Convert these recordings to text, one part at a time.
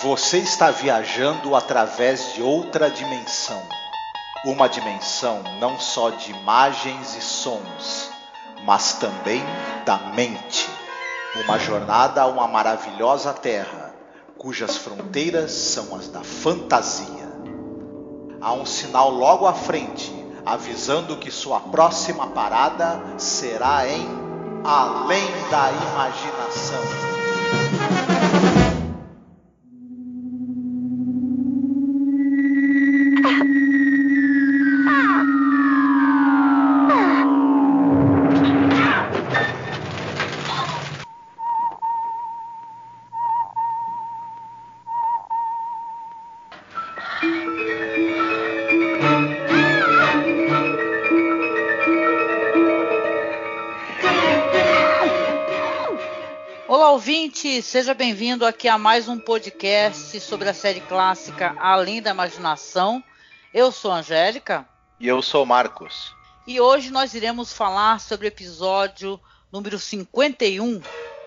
Você está viajando através de outra dimensão. Uma dimensão não só de imagens e sons, mas também da mente. Uma jornada a uma maravilhosa terra, cujas fronteiras são as da fantasia. Há um sinal logo à frente, avisando que sua próxima parada será em Além da Imaginação. Olá, ouvinte! Seja bem-vindo aqui a mais um podcast sobre a série clássica Além da Imaginação. Eu sou a Angélica. E eu sou o Marcos. E hoje nós iremos falar sobre o episódio número 51,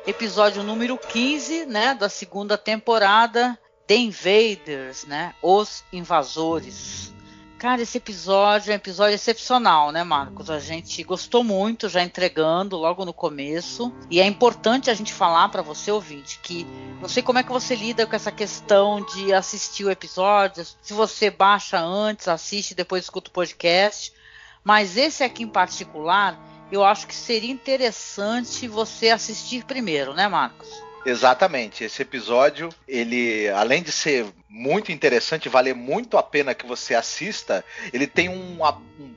episódio número 15, né, da segunda temporada, The Invaders, né, Os Invasores. Cara, esse episódio é um episódio excepcional, né, Marcos? A gente gostou muito, já entregando logo no começo. E é importante a gente falar para você, ouvinte, que não sei como é que você lida com essa questão de assistir o episódio, se você baixa antes, assiste, depois escuta o podcast. Mas esse aqui em particular, eu acho que seria interessante você assistir primeiro, né, Marcos? Exatamente, esse episódio, ele, além de ser muito interessante, valer muito a pena que você assista, ele tem um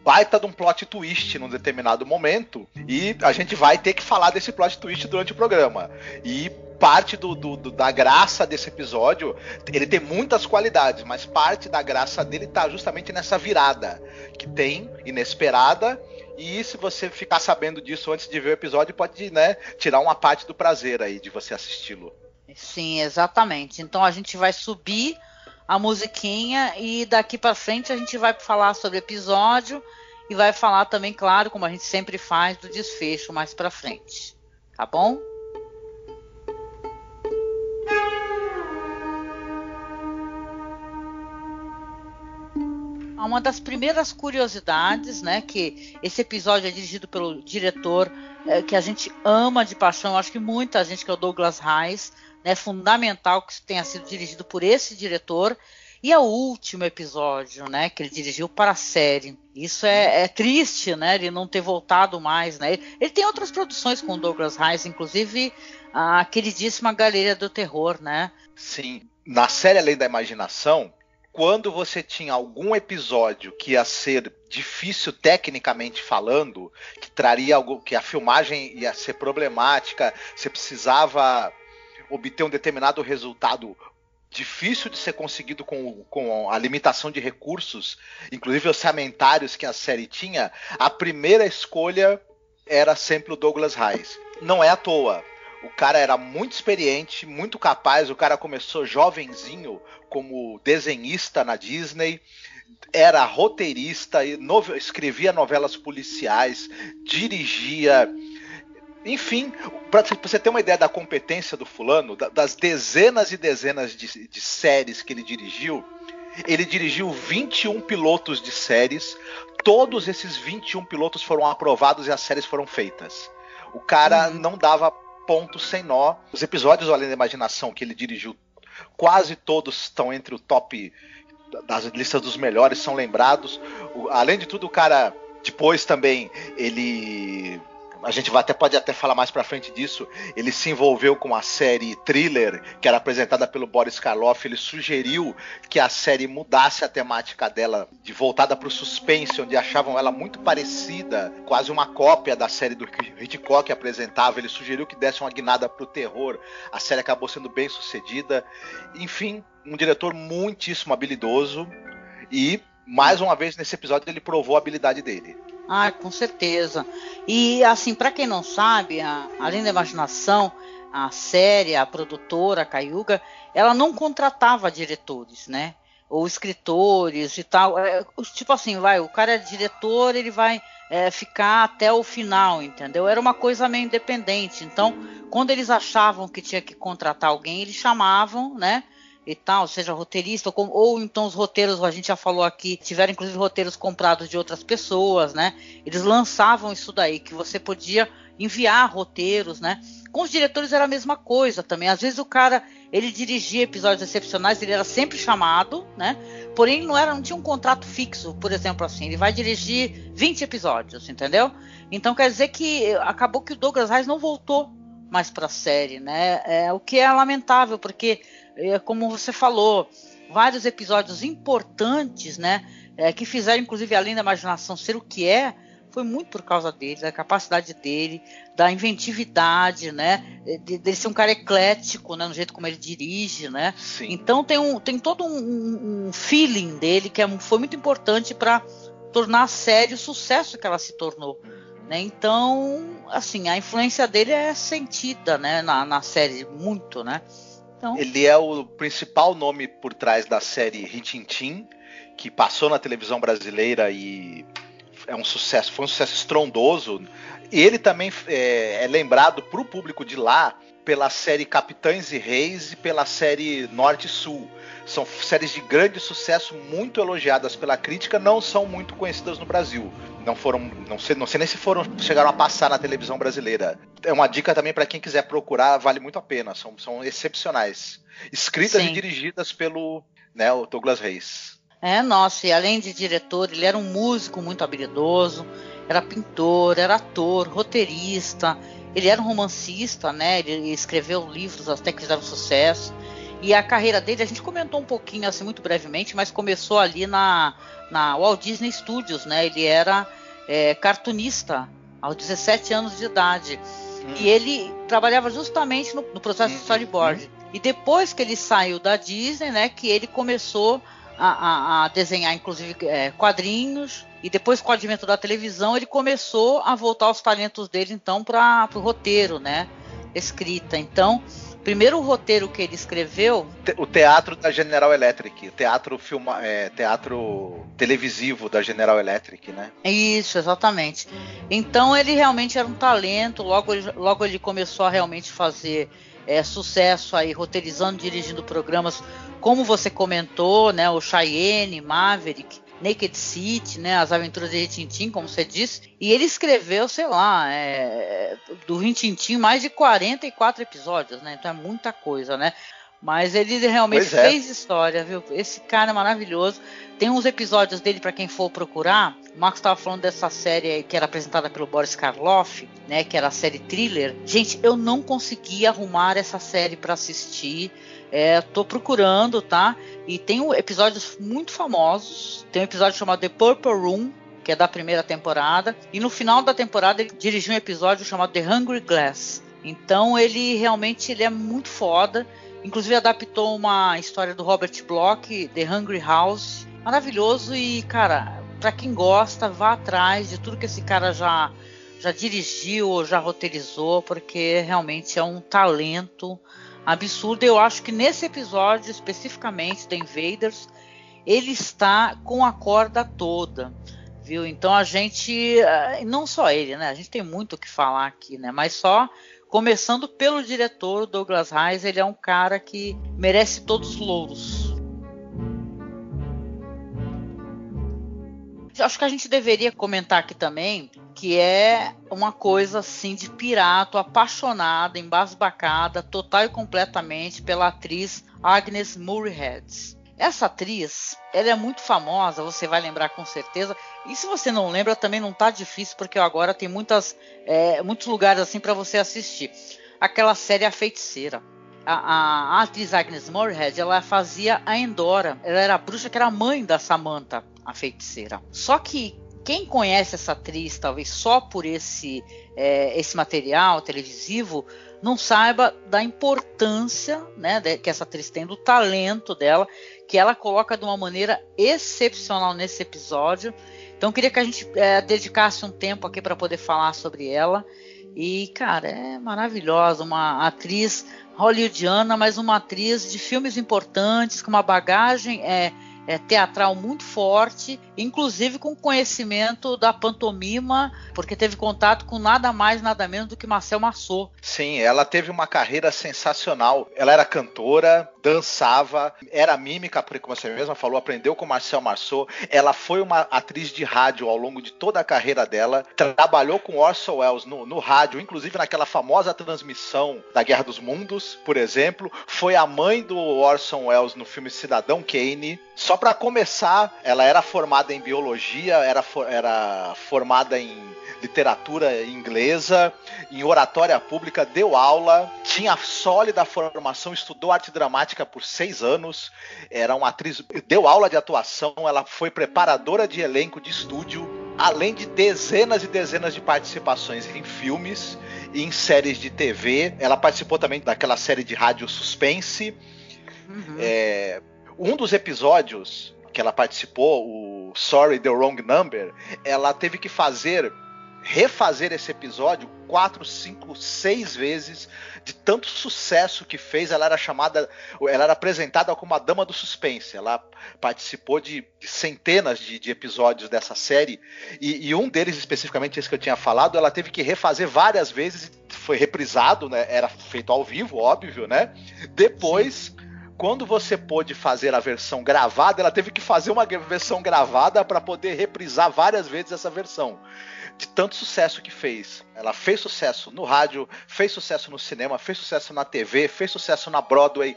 baita de um plot twist num determinado momento, e a gente vai ter que falar desse plot twist durante o programa. E parte da graça desse episódio, ele tem muitas qualidades, mas parte da graça dele está justamente nessa virada, que tem, inesperada. E se você ficar sabendo disso antes de ver o episódio, pode, né, tirar uma parte do prazer aí de você assisti-lo. Sim, exatamente. Então a gente vai subir a musiquinha e daqui para frente a gente vai falar sobre o episódio e vai falar também, claro, como a gente sempre faz, do desfecho mais para frente. Tá bom? Uma das primeiras curiosidades, né, que esse episódio é dirigido pelo diretor que a gente ama de paixão, acho que muita gente, que é o Douglas Hines, né, fundamental que tenha sido dirigido por esse diretor, e é o último episódio, né, que ele dirigiu para a série. Isso é triste, né, ele não ter voltado mais, né. Ele tem outras produções com o Douglas Hines, inclusive a queridíssima Galeria do Terror, né. Sim, na série Além da Imaginação, quando você tinha algum episódio que ia ser difícil tecnicamente falando, que traria algo, que a filmagem ia ser problemática, você precisava obter um determinado resultado difícil de ser conseguido com a limitação de recursos, inclusive orçamentários que a série tinha, a primeira escolha era sempre o Douglas Hines. Não é à toa. O cara era muito experiente, muito capaz. O cara começou jovenzinho como desenhista na Disney, era roteirista, escrevia novelas policiais, dirigia. Enfim, para você ter uma ideia da competência do fulano, das dezenas e dezenas de séries que ele dirigiu 21 pilotos de séries. Todos esses 21 pilotos foram aprovados e as séries foram feitas. O cara não dava ponto sem nó. Os episódios do Além da Imaginação que ele dirigiu, quase todos estão entre o top das listas dos melhores, são lembrados. Além de tudo, o cara depois também, a gente pode até falar mais pra frente disso, ele se envolveu com a série Thriller, que era apresentada pelo Boris Karloff. Ele sugeriu que a série mudasse a temática dela, de voltada pro suspense, onde achavam ela muito parecida, quase uma cópia da série do Hitchcock que apresentava. Ele sugeriu que desse uma guinada pro terror. A série acabou sendo bem sucedida. Enfim, um diretor muitíssimo habilidoso, e mais uma vez nesse episódio ele provou a habilidade dele. Ah, com certeza. E assim, para quem não sabe, Além da Imaginação, a série, a produtora, a Cayuga, ela não contratava diretores, né? Ou escritores e tal. Tipo assim, o cara é diretor, ele vai ficar até o final, entendeu? Era uma coisa meio independente. Então, quando eles achavam que tinha que contratar alguém, eles chamavam, né? e tal, seja roteirista, ou então os roteiros, a gente já falou aqui, tiveram inclusive roteiros comprados de outras pessoas, né? Eles lançavam isso daí, que você podia enviar roteiros, né? Com os diretores era a mesma coisa também. Às vezes o cara, ele dirigia episódios excepcionais, ele era sempre chamado, né? Porém não tinha um contrato fixo, por exemplo, assim, ele vai dirigir 20 episódios, entendeu? Então quer dizer que acabou que o Douglas Reis não voltou mais para a série, né? O que é lamentável, porque, como você falou, vários episódios importantes, né? Que fizeram, inclusive, Além da Imaginação ser o que é, foi muito por causa dele, da capacidade dele, da inventividade, né? De ser um cara eclético, né? No jeito como ele dirige, né? Sim. Então tem todo um feeling dele que foi muito importante para tornar a série o sucesso que ela se tornou. Né? Então, assim, a influência dele é sentida, né, na série, muito, né? Então... Ele é o principal nome por trás da série Rin-Tin-Tin, que passou na televisão brasileira e foi um sucesso estrondoso. Ele também é lembrado para o público de lá pela série Capitães e Reis e pela série Norte e Sul. São séries de grande sucesso, muito elogiadas pela crítica, não são muito conhecidas no Brasil. Não sei nem se chegaram a passar na televisão brasileira. É uma dica também para quem quiser procurar, vale muito a pena. São excepcionais. Escritas Sim. E dirigidas pelo, né, o Douglas Reis. Nossa, e além de diretor, ele era um músico muito habilidoso, era pintor, era ator, roteirista, ele era um romancista, né? Ele escreveu livros até que fizeram sucesso. E a carreira dele, a gente comentou um pouquinho, assim, muito brevemente, mas começou ali na Walt Disney Studios, né? Ele era cartunista aos 17 anos de idade. E ele trabalhava justamente no processo de storyboard. E depois que ele saiu da Disney, né, que ele começou a desenhar, inclusive, quadrinhos. E depois, com o advento da televisão, ele começou a voltar os talentos dele, então, para o roteiro, né? Escrita. Então... Primeiro o roteiro que ele escreveu... O teatro da General Electric, o teatro televisivo da General Electric, né? Isso, exatamente. Então ele realmente era um talento, logo ele começou a realmente fazer sucesso aí, roteirizando, dirigindo programas, como você comentou, né? O Cheyenne, Maverick, Naked City, né, As Aventuras de Rin-Tin-Tin, como você disse, e ele escreveu, sei lá, do Rin-Tin-Tin mais de 44 episódios, né, então é muita coisa, né, mas ele realmente fez história, viu, esse cara é maravilhoso. Tem uns episódios dele para quem for procurar. O Marcos estava falando dessa série que era apresentada pelo Boris Karloff, né, que era a série Thriller. Gente, eu não consegui arrumar essa série para assistir. Tô procurando, tá? E tem episódios muito famosos. Tem um episódio chamado The Purple Room, que é da primeira temporada. E no final da temporada ele dirigiu um episódio chamado The Hungry Glass. Então ele realmente é muito foda. Inclusive adaptou uma história do Robert Bloch, The Hungry House. Maravilhoso. E, cara, pra quem gosta, vá atrás de tudo que esse cara já dirigiu ou já roteirizou, porque realmente é um talento absurdo. Eu acho que nesse episódio, especificamente, The Invaders, ele está com a corda toda, viu? Então a gente, não só ele, né? A gente tem muito o que falar aqui, né? Mas só começando pelo diretor, Douglas Reis, ele é um cara que merece todos os louros. Acho que a gente deveria comentar aqui também que é uma coisa assim de pirata, apaixonada, embasbacada, total e completamente pela atriz Agnes Moorehead. Essa atriz, ela é muito famosa, você vai lembrar com certeza. E se você não lembra, também não tá difícil, porque agora tem muitos lugares assim para você assistir. Aquela série A Feiticeira. A atriz Agnes Moorehead, ela fazia a Endora. Ela era a bruxa que era a mãe da Samantha, a feiticeira. Só que quem conhece essa atriz, talvez só por esse material televisivo, não saiba da importância, né, que essa atriz tem, do talento dela, que ela coloca de uma maneira excepcional nesse episódio. Então eu queria que a gente dedicasse um tempo aqui para poder falar sobre ela. E, cara, é maravilhosa, uma atriz hollywoodiana, mas uma atriz de filmes importantes, com uma bagagem teatral muito forte, inclusive com conhecimento da pantomima, porque teve contato com nada mais, nada menos do que Marcel Marceau. Sim, ela teve uma carreira sensacional. Ela era cantora, dançava, era mímica, porque como você mesma falou, aprendeu com Marcel Marceau. Ela foi uma atriz de rádio ao longo de toda a carreira dela, trabalhou com Orson Welles no rádio, inclusive naquela famosa transmissão da Guerra dos Mundos, por exemplo. Foi a mãe do Orson Welles no filme Cidadão Kane. Só para começar, ela era formada em biologia, era formada em literatura inglesa, em oratória pública, deu aula, tinha sólida formação, estudou arte dramática por 6 anos, era uma atriz, deu aula de atuação, ela foi preparadora de elenco de estúdio, além de dezenas e dezenas de participações em filmes e em séries de TV. Ela participou também daquela série de rádio Suspense. Um dos episódios que ela participou, o Sorry, the Wrong Number, ela teve que refazer esse episódio 4, 5, 6 vezes, de tanto sucesso que fez. Ela era apresentada como a Dama do Suspense. Ela participou de centenas de episódios dessa série, e um deles, especificamente esse que eu tinha falado, ela teve que refazer várias vezes, foi reprisado, né? Era feito ao vivo, óbvio, né? Depois, sim, quando você pôde fazer a versão gravada, ela teve que fazer uma versão gravada para poder reprisar várias vezes essa versão. De tanto sucesso que fez. Ela fez sucesso no rádio, fez sucesso no cinema, fez sucesso na TV, fez sucesso na Broadway.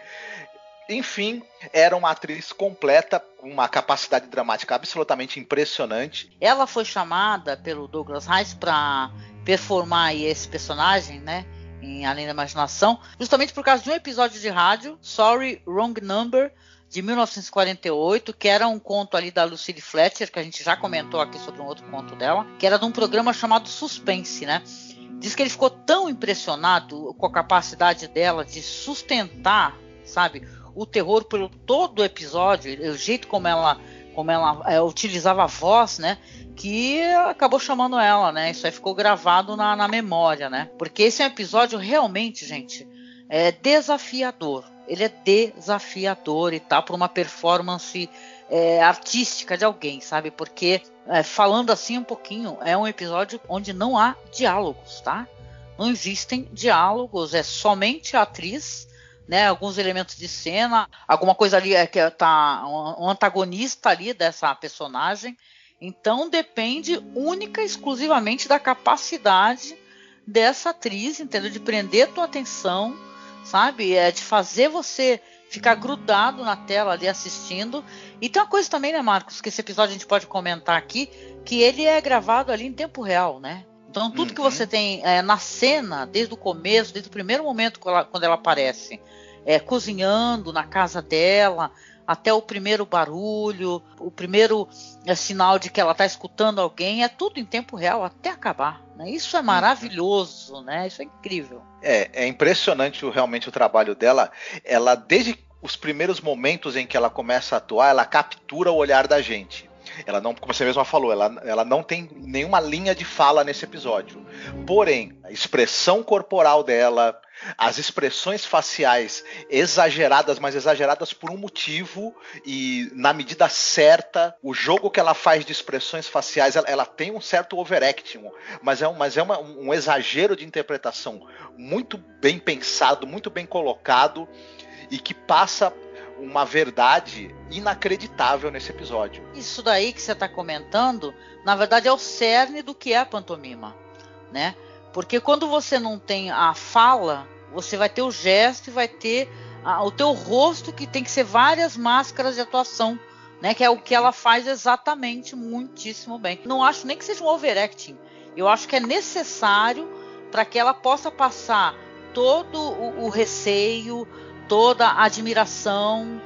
Enfim, era uma atriz completa, com uma capacidade dramática absolutamente impressionante. Ela foi chamada pelo Douglas Rice para performar aí esse personagem, né, em Além da Imaginação, justamente por causa de um episódio de rádio, Sorry, Wrong Number, de 1948, que era um conto ali da Lucille Fletcher, que a gente já comentou aqui sobre um outro conto dela, que era de um programa chamado Suspense, né? Diz que ele ficou tão impressionado com a capacidade dela de sustentar, sabe, o terror pelo todo o episódio, o jeito como ela utilizava a voz, né, que acabou chamando ela, né? Isso aí ficou gravado na memória, né? Porque esse é um episódio realmente, gente, desafiador. Ele é desafiador e tal, por uma performance artística de alguém, sabe? Porque, falando assim um pouquinho, é um episódio onde não há diálogos, tá? Não existem diálogos, é somente a atriz, né? Alguns elementos de cena, alguma coisa ali que tá um antagonista ali dessa personagem. Então depende única e exclusivamente da capacidade dessa atriz, entendeu? De prender a tua atenção, sabe? De fazer você ficar grudado na tela ali assistindo. E tem uma coisa também, né, Marcos, que esse episódio a gente pode comentar aqui, que ele é gravado ali em tempo real, né? Então tudo que você tem na cena, desde o começo, desde o primeiro momento quando ela aparece, cozinhando na casa dela, até o primeiro barulho, o primeiro sinal de que ela está escutando alguém, é tudo em tempo real até acabar, né? Isso é maravilhoso, né? Isso é incrível. É impressionante realmente o trabalho dela. Ela, desde os primeiros momentos em que ela começa a atuar, ela captura o olhar da gente. Ela não, como você mesma falou, ela não tem nenhuma linha de fala nesse episódio. Porém, a expressão corporal dela, as expressões faciais exageradas, mas exageradas por um motivo e na medida certa, o jogo que ela faz de expressões faciais, ela tem um certo overacting, mas é um exagero de interpretação muito bem pensado, muito bem colocado e que passa uma verdade inacreditável nesse episódio. Isso daí que você está comentando, na verdade é o cerne do que é a pantomima, né? Porque quando você não tem a fala, você vai ter o gesto e vai ter o teu rosto, que tem que ser várias máscaras de atuação, né? Que é o que ela faz exatamente muitíssimo bem. Não acho nem que seja um overacting. Eu acho que é necessário para que ela possa passar todo o receio, toda a admiração,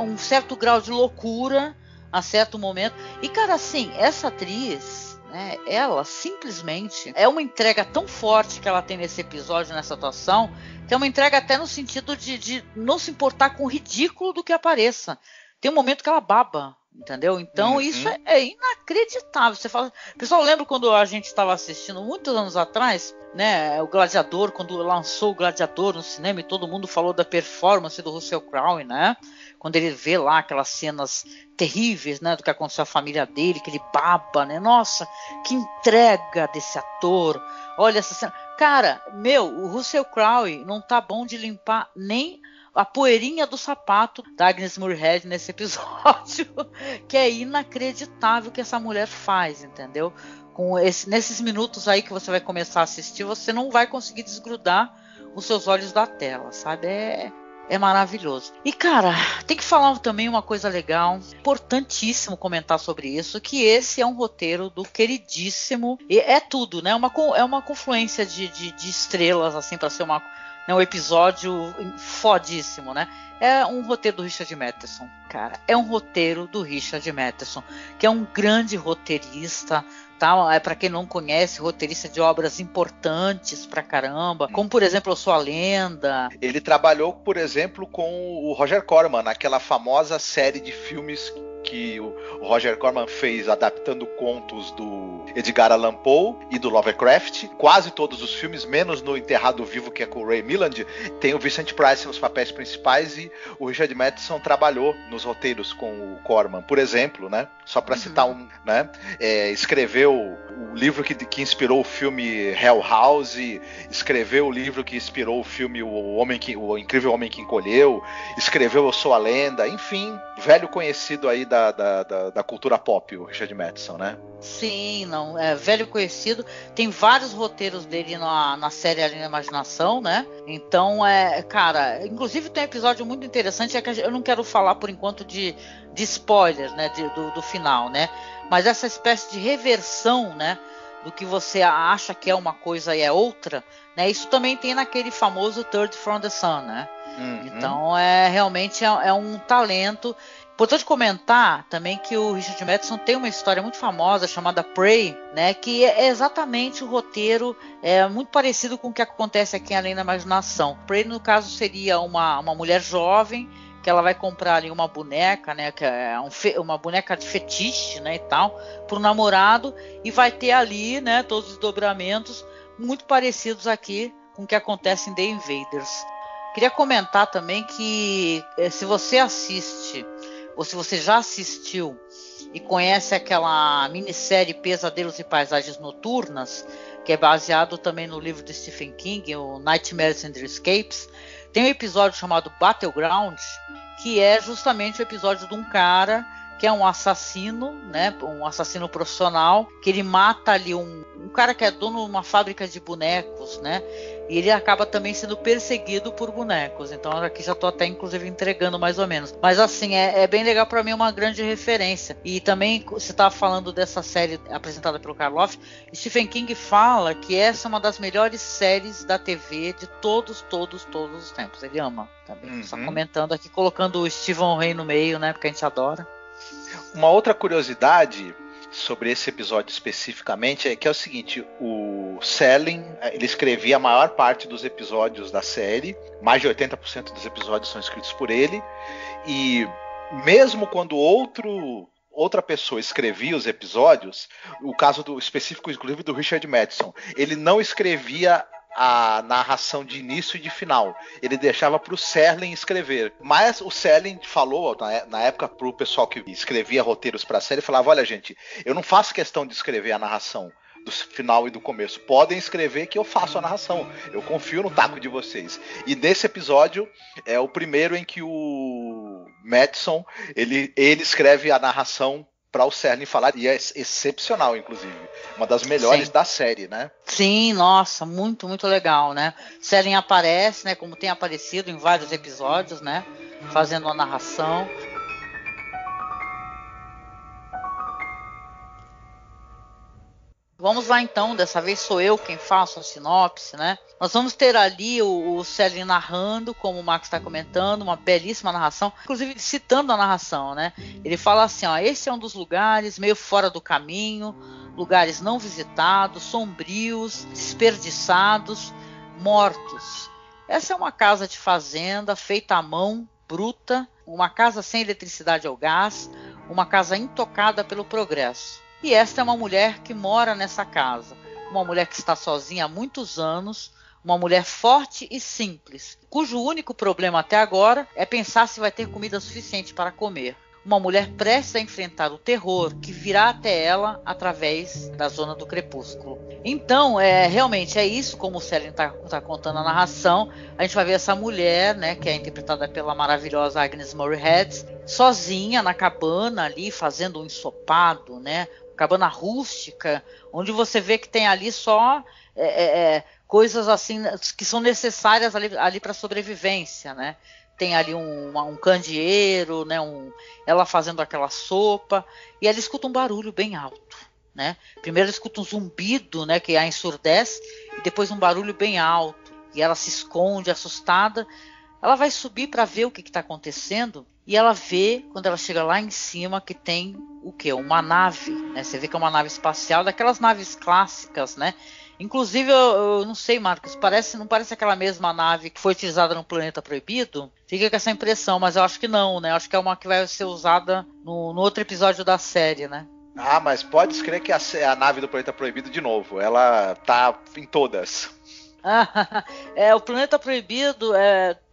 um certo grau de loucura a certo momento. E, cara, assim, essa atriz, né, ela simplesmente é uma entrega tão forte que ela tem nesse episódio, nessa atuação, que é uma entrega até no sentido de não se importar com o ridículo do que apareça. Tem um momento que ela baba, Entendeu? Então isso é inacreditável. Você fala, pessoal, lembra quando a gente estava assistindo muitos anos atrás, né, o Gladiador, quando lançou o Gladiador no cinema e todo mundo falou da performance do Russell Crowe, né? Quando ele vê lá aquelas cenas terríveis, né, do que aconteceu à família dele, que ele baba, né? Nossa, que entrega desse ator. Olha essa cena. Cara, o Russell Crowe não tá bom de limpar nem a poeirinha do sapato da Agnes Moorehead nesse episódio, que é inacreditável o que essa mulher faz, entendeu? Nesses minutos aí que você vai começar a assistir, você não vai conseguir desgrudar os seus olhos da tela, sabe? É maravilhoso. E, cara, tem que falar também uma coisa legal, importantíssimo comentar sobre isso, que esse é um roteiro do queridíssimo, e é tudo, né? É uma confluência de estrelas, assim, para ser um episódio fodíssimo, né? É um roteiro do Richard Matheson, cara. É um roteiro do Richard Matheson, que é um grande roteirista, tá? Para quem não conhece, roteirista de obras importantes pra caramba, como por exemplo Eu Sou a Lenda. Ele trabalhou, por exemplo, com o Roger Corman, naquela famosa série de filmes que o Roger Corman fez adaptando contos do Edgar Allan Poe e do Lovecraft. Quase todos os filmes, menos no Enterrado Vivo, que é com o Ray Milland, tem o Vincent Price nos papéis principais, e o Richard Matheson trabalhou nos roteiros com o Corman, por exemplo, né? Só para citar um, né? Escreveu o livro que inspirou o filme Hell House, escreveu o livro que inspirou o filme O Incrível Homem que Encolheu, escreveu Eu Sou a Lenda, enfim, velho conhecido aí da cultura pop, o Richard Matheson, né? Sim, não, é velho conhecido. Tem vários roteiros dele na série Além da Imaginação, né? Então, cara, inclusive tem um episódio muito interessante, que eu não quero falar por enquanto de spoilers, né? Do final, né? Mas essa espécie de reversão, né? Do que você acha que é uma coisa e é outra, né? Isso também tem naquele famoso Third from the Sun, né? Então, realmente é um talento. Importante comentar também que o Richard Matheson tem uma história muito famosa chamada Prey, né, que é exatamente o roteiro muito parecido com o que acontece aqui em Além da Imaginação. Prey, no caso, seria uma mulher jovem que ela vai comprar ali uma boneca, né, que é uma boneca de fetiche, né, e tal, para o namorado, e vai ter ali, né, todos os desdobramentos muito parecidos aqui com o que acontece em The Invaders. Queria comentar também que se você assiste, ou se você já assistiu e conhece aquela minissérie Pesadelos e Paisagens Noturnas, que é baseado também no livro de Stephen King, o Nightmares and Escapes, tem um episódio chamado Battleground, que é justamente o episódio de um cara que é um assassino, né, um assassino profissional, que ele mata ali um cara que é dono de uma fábrica de bonecos, né, e ele acaba também sendo perseguido por bonecos. Então aqui já estou até inclusive entregando mais ou menos. Mas assim, é bem legal para mim, uma grande referência. E também você estava falando dessa série apresentada pelo Karloff, Stephen King fala que essa é uma das melhores séries da TV de todos os tempos. Ele ama também. Só comentando aqui, colocando o Stephen Ray no meio, né, porque a gente adora. Uma outra curiosidade sobre esse episódio especificamente é que é o seguinte: o Selling, ele escrevia a maior parte dos episódios da série, mais de 80% dos episódios são escritos por ele, e mesmo quando outra pessoa escrevia os episódios, o caso específico inclusive do Richard Matheson, ele não escrevia a narração de início e de final, ele deixava para o Serling escrever. Mas o Serling falou na época para o pessoal que escrevia roteiros para a série, falava: olha gente, eu não faço questão de escrever a narração do final e do começo, podem escrever que eu faço a narração, eu confio no taco de vocês. E nesse episódio é o primeiro em que o Matheson ele escreve a narração para o Serling falar, e é excepcional, inclusive. Uma das melhores da série, né? Sim, nossa, muito, muito legal, né? Serling aparece, né, como tem aparecido em vários episódios, né, fazendo a narração. Vamos lá então, dessa vez sou eu quem faço a sinopse, né? Nós vamos ter ali o Serling narrando, como o Max está comentando, uma belíssima narração, inclusive citando a narração, né? Ele fala assim, ó: esse é um dos lugares meio fora do caminho, lugares não visitados, sombrios, desperdiçados, mortos. Essa é uma casa de fazenda feita à mão, bruta, uma casa sem eletricidade ou gás, uma casa intocada pelo progresso. E esta é uma mulher que mora nessa casa, uma mulher que está sozinha há muitos anos, uma mulher forte e simples, cujo único problema até agora é pensar se vai ter comida suficiente para comer. Uma mulher prestes a enfrentar o terror que virá até ela através da zona do crepúsculo. Então, realmente é isso, como o Célio está contando a narração. A gente vai ver essa mulher, né, que é interpretada pela maravilhosa Agnes Moorehead, sozinha na cabana ali, fazendo um ensopado, né, cabana rústica, onde você vê que tem ali só coisas assim que são necessárias ali para a sobrevivência, né? Tem ali um candeeiro, né? Ela fazendo aquela sopa, e ela escuta um barulho bem alto, né? Primeiro ela escuta um zumbido, né? Que a ensurdece, e depois um barulho bem alto, e ela se esconde assustada. Ela vai subir para ver o que está acontecendo, e ela vê, quando ela chega lá em cima, que tem o quê? Uma nave, né? Você vê que é uma nave espacial, daquelas naves clássicas, né? Inclusive, eu não sei, Marcos, não parece aquela mesma nave que foi utilizada no Planeta Proibido? Fica com essa impressão, mas eu acho que não, né? Eu acho que é uma que vai ser usada no outro episódio da série, né? Ah, mas pode crer que a nave do Planeta Proibido, de novo, ela tá em todas. O Planeta Proibido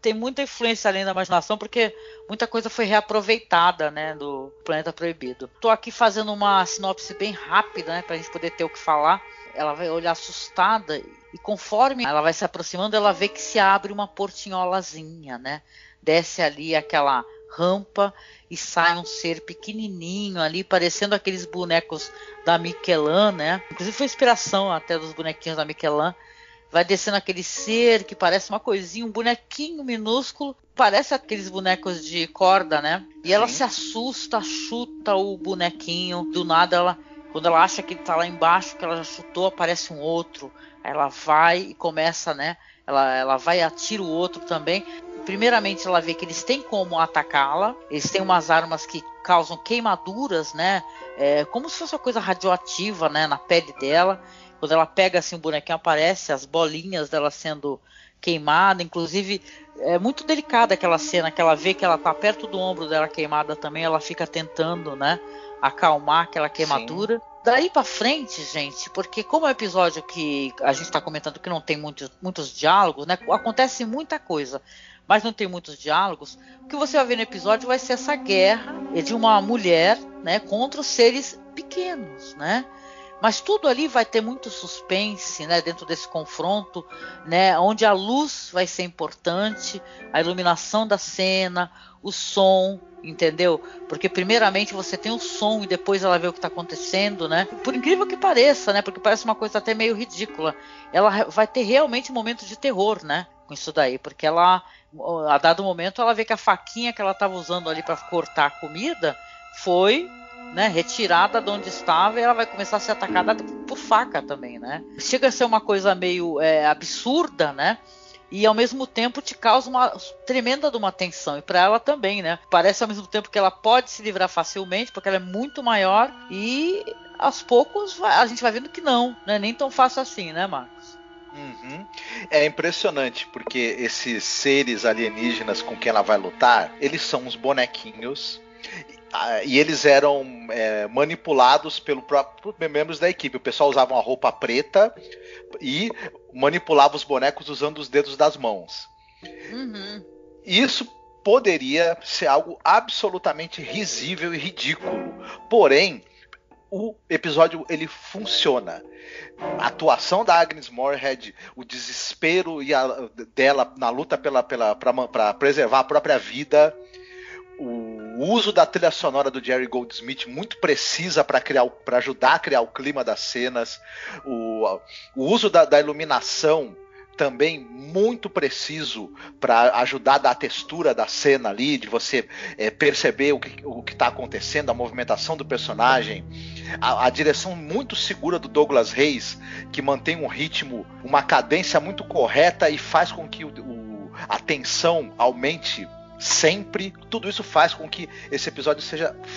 tem muita influência além da imaginação, porque muita coisa foi reaproveitada, né, do Planeta Proibido. Estou aqui fazendo uma sinopse bem rápida, né, para a gente poder ter o que falar. Ela vai olhar assustada, e conforme ela vai se aproximando, ela vê que se abre uma portinholazinha, né? Desce ali aquela rampa e sai um ser pequenininho ali, parecendo aqueles bonecos da Michelin, né? Inclusive foi inspiração até dos bonequinhos da Michelin. Vai descendo aquele ser que parece uma coisinha, um bonequinho minúsculo, parece aqueles bonecos de corda, né? E ela se assusta, chuta o bonequinho, do nada quando ela acha que ele tá lá embaixo, que ela já chutou, aparece um outro. Aí ela vai e começa, né? Ela vai e atira o outro também. Primeiramente ela vê que eles têm como atacá-la. Eles têm umas armas que causam queimaduras, né? Como se fosse uma coisa radioativa, né? Na pele dela. Quando ela pega assim o bonequinho, aparece as bolinhas dela sendo queimada. Inclusive é muito delicada aquela cena, que ela vê que ela tá perto do ombro dela queimada também. Ela fica tentando, né, acalmar aquela queimadura. Sim. Daí pra frente, gente, porque como é um episódio que a gente tá comentando que não tem muitos diálogos, né, acontece muita coisa, mas não tem muitos diálogos, o que você vai ver no episódio vai ser essa guerra de uma mulher, né, contra os seres pequenos, né? Mas tudo ali vai ter muito suspense, né, dentro desse confronto, né, onde a luz vai ser importante, a iluminação da cena, o som, entendeu? Porque primeiramente você tem o som e depois ela vê o que está acontecendo, né? Por incrível que pareça, né, porque parece uma coisa até meio ridícula, ela vai ter realmente momentos de terror, né, com isso daí, porque ela, a dado momento, ela vê que a faquinha que ela estava usando ali para cortar a comida foi, né, retirada de onde estava, e ela vai começar a ser atacada por faca também, né? Chega a ser uma coisa meio absurda, né? E ao mesmo tempo te causa uma tremenda de uma tensão, e para ela também, né? Parece ao mesmo tempo que ela pode se livrar facilmente, porque ela é muito maior, e aos poucos a gente vai vendo que não é nem tão fácil assim, né, Marcos? Uhum. É impressionante, porque esses seres alienígenas com quem ela vai lutar, eles são uns bonequinhos. E eles eram manipulados pelos próprios membros da equipe. O pessoal usava uma roupa preta e manipulava os bonecos usando os dedos das mãos. Uhum. Isso poderia ser algo absolutamente risível e ridículo. Porém, o episódio ele funciona. A atuação da Agnes Moorehead, o desespero dela na luta para preservar a própria vida, o uso da trilha sonora do Jerry Goldsmith muito precisa para ajudar a criar o clima das cenas, o uso da iluminação também muito preciso para ajudar a dar a textura da cena ali, de você perceber o que está acontecendo, a movimentação do personagem, a direção muito segura do Douglas Reis, que mantém um ritmo, uma cadência muito correta e faz com que a tensão aumente sempre. Tudo isso faz com que esse episódio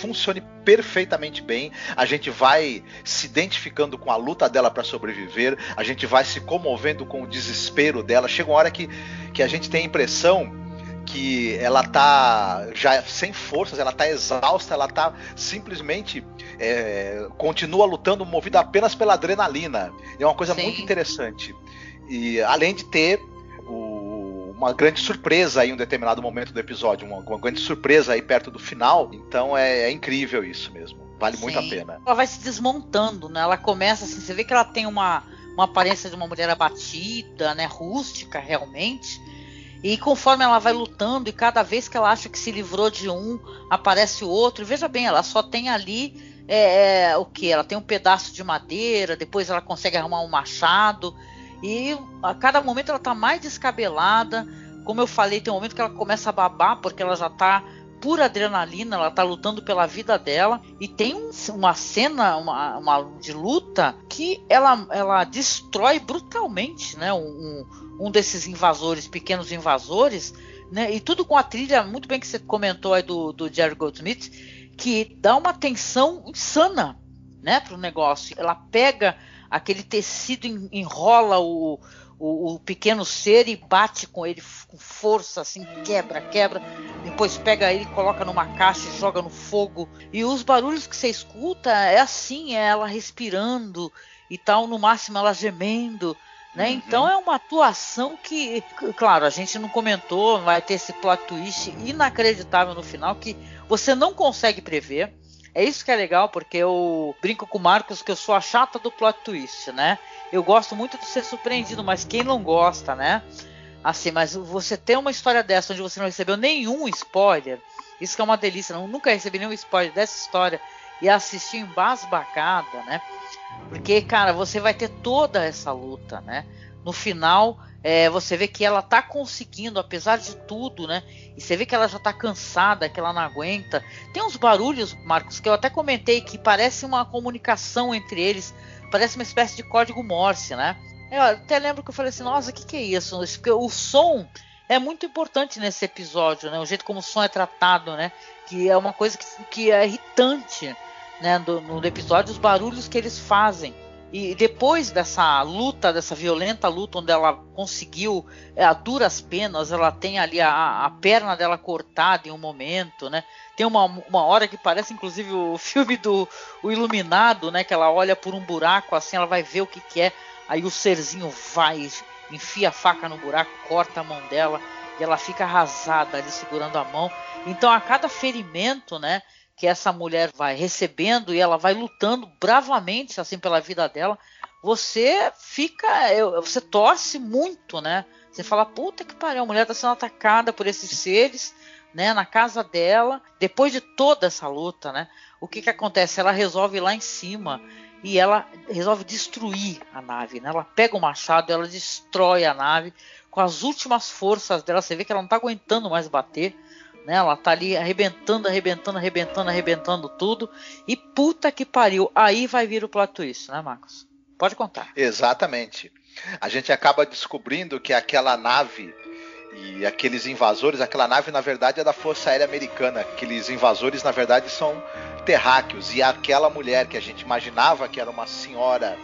funcione perfeitamente bem. A gente vai se identificando com a luta dela para sobreviver, a gente vai se comovendo com o desespero dela. Chega uma hora que a gente tem a impressão que ela tá já sem forças, ela tá exausta, ela tá simplesmente continua lutando movida apenas pela adrenalina. É uma coisa muito interessante. E além de ter uma grande surpresa aí em um determinado momento do episódio, uma grande surpresa aí perto do final. Então é incrível isso mesmo. Vale muito a pena. Ela vai se desmontando, né? Ela começa assim, você vê que ela tem uma aparência de uma mulher abatida, né? Rústica realmente. E conforme ela vai lutando, e cada vez que ela acha que se livrou de um, aparece o outro. E veja bem, ela só tem ali o que? Ela tem um pedaço de madeira, depois ela consegue arrumar um machado. E a cada momento ela está mais descabelada. Como eu falei, tem um momento que ela começa a babar, porque ela já está pura adrenalina, ela está lutando pela vida dela. E tem uma cena de luta que ela destrói brutalmente, né? Um desses invasores, pequenos invasores, né? E tudo com a trilha, muito bem que você comentou aí do Jerry Goldsmith, que dá uma tensão insana, né, para o negócio. Ela pega aquele tecido, enrola o pequeno ser e bate com ele com força, assim, quebra. Depois pega ele, coloca numa caixa e joga no fogo. E os barulhos que você escuta é assim, é ela respirando e tal, no máximo ela gemendo, né? Uhum. Então é uma atuação que, claro, a gente não comentou, vai ter esse plot twist inacreditável no final que você não consegue prever. É isso que é legal, porque eu brinco com o Marcos que eu sou a chata do plot twist, né? Eu gosto muito de ser surpreendido, mas quem não gosta, né? Assim, mas você ter uma história dessa onde você não recebeu nenhum spoiler, isso que é uma delícia, nunca recebi nenhum spoiler dessa história e assistir embasbacada, né? Porque, cara, você vai ter toda essa luta, né? No final, você vê que ela tá conseguindo, apesar de tudo, né? E você vê que ela já tá cansada, que ela não aguenta. Tem uns barulhos, Marcos, que eu até comentei que parece uma comunicação entre eles, parece uma espécie de código Morse, né? Eu até lembro que eu falei assim, nossa, o que é isso? Porque o som é muito importante nesse episódio, né? O jeito como o som é tratado, né? Que é uma coisa que é irritante, né? No episódio, os barulhos que eles fazem. E depois dessa luta, dessa violenta luta, onde ela conseguiu, a duras penas, ela tem ali a perna dela cortada em um momento, né? Tem uma hora que parece, inclusive, o filme do o Iluminado, né? Que ela olha por um buraco, assim, ela vai ver o que é. Aí o serzinho vai, enfia a faca no buraco, corta a mão dela, e ela fica arrasada ali, segurando a mão. Então, a cada ferimento, né? Que essa mulher vai recebendo e ela vai lutando bravamente assim pela vida dela, você torce muito, né? Você fala, puta que pariu, a mulher está sendo atacada por esses seres, né? Na casa dela, depois de toda essa luta, né? O que acontece? Ela resolve ir lá em cima e ela resolve destruir a nave, né? Ela pega o machado, ela destrói a nave com as últimas forças dela. Você vê que ela não está aguentando mais bater, né? Ela tá ali arrebentando tudo. E puta que pariu, aí vai vir o plot twist, né, Marcos? Pode contar. Exatamente. A gente acaba descobrindo que aquela nave e aqueles invasores, aquela nave na verdade é da Força Aérea Americana. Aqueles invasores na verdade são terráqueos. E aquela mulher que a gente imaginava que era uma senhora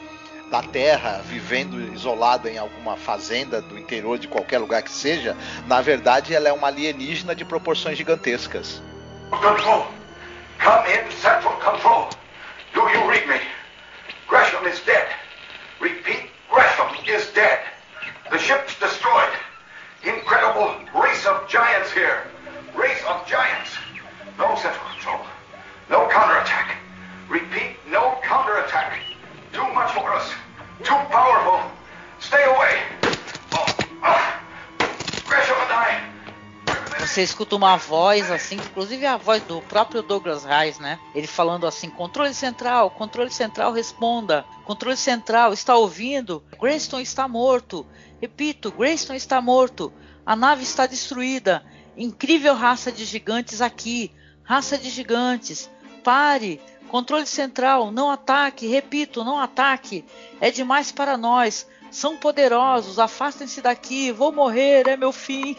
da Terra, vivendo isolada em alguma fazenda do interior de qualquer lugar que seja, na verdade ela é uma alienígena de proporções gigantescas. Control, come in Central Control. Do you read me? Gresham is dead. Repeat, Gresham is dead. The ship's destroyed. Incredible race of giants here. Race of giants. No Central Control. No counterattack. Repeat, no counterattack. Too much for us. Too powerful. Stay away. Gresham and I. Você escuta uma voz assim, inclusive a voz do próprio Douglas Reis, né? Ele falando assim: controle central, responda. Controle central, está ouvindo? Greyston está morto. Repito, Greyston está morto. A nave está destruída. Incrível raça de gigantes aqui. Raça de gigantes. Pare. Controle central, não ataque, repito, não ataque. É demais para nós. São poderosos, afastem-se daqui. Vou morrer, é meu fim.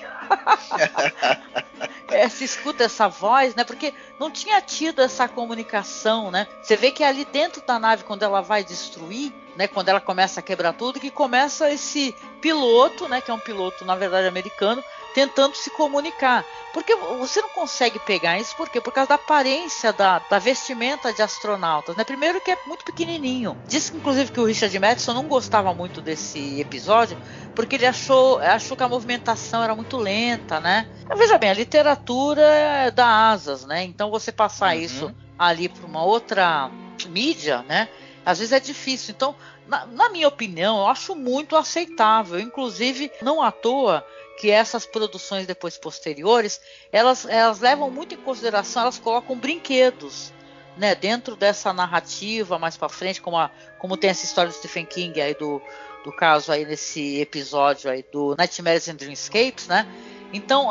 Se escuta essa voz, né? Porque não tinha tido essa comunicação, né? Você vê que ali dentro da nave, quando ela vai destruir, né? Quando ela começa a quebrar tudo, que começa esse piloto, né? Que é um piloto, na verdade, americano, tentando se comunicar. Porque você não consegue pegar isso, por quê? Por causa da aparência da vestimenta de astronautas, né? Primeiro que é muito pequenininho. Diz, inclusive, que o Richard Madison não gostava muito desse episódio, porque ele achou que a movimentação era muito lenta, né? Mas veja bem, a literatura dá asas, né? Então você passar isso ali para uma outra mídia, né? Às vezes é difícil. Então, na minha opinião, eu acho muito aceitável. Inclusive, não à toa que essas produções depois posteriores, elas levam muito em consideração, elas colocam brinquedos, né, dentro dessa narrativa mais para frente, como tem essa história do Stephen King aí do caso aí nesse episódio aí do Nightmares and Dreamscapes, né? Então,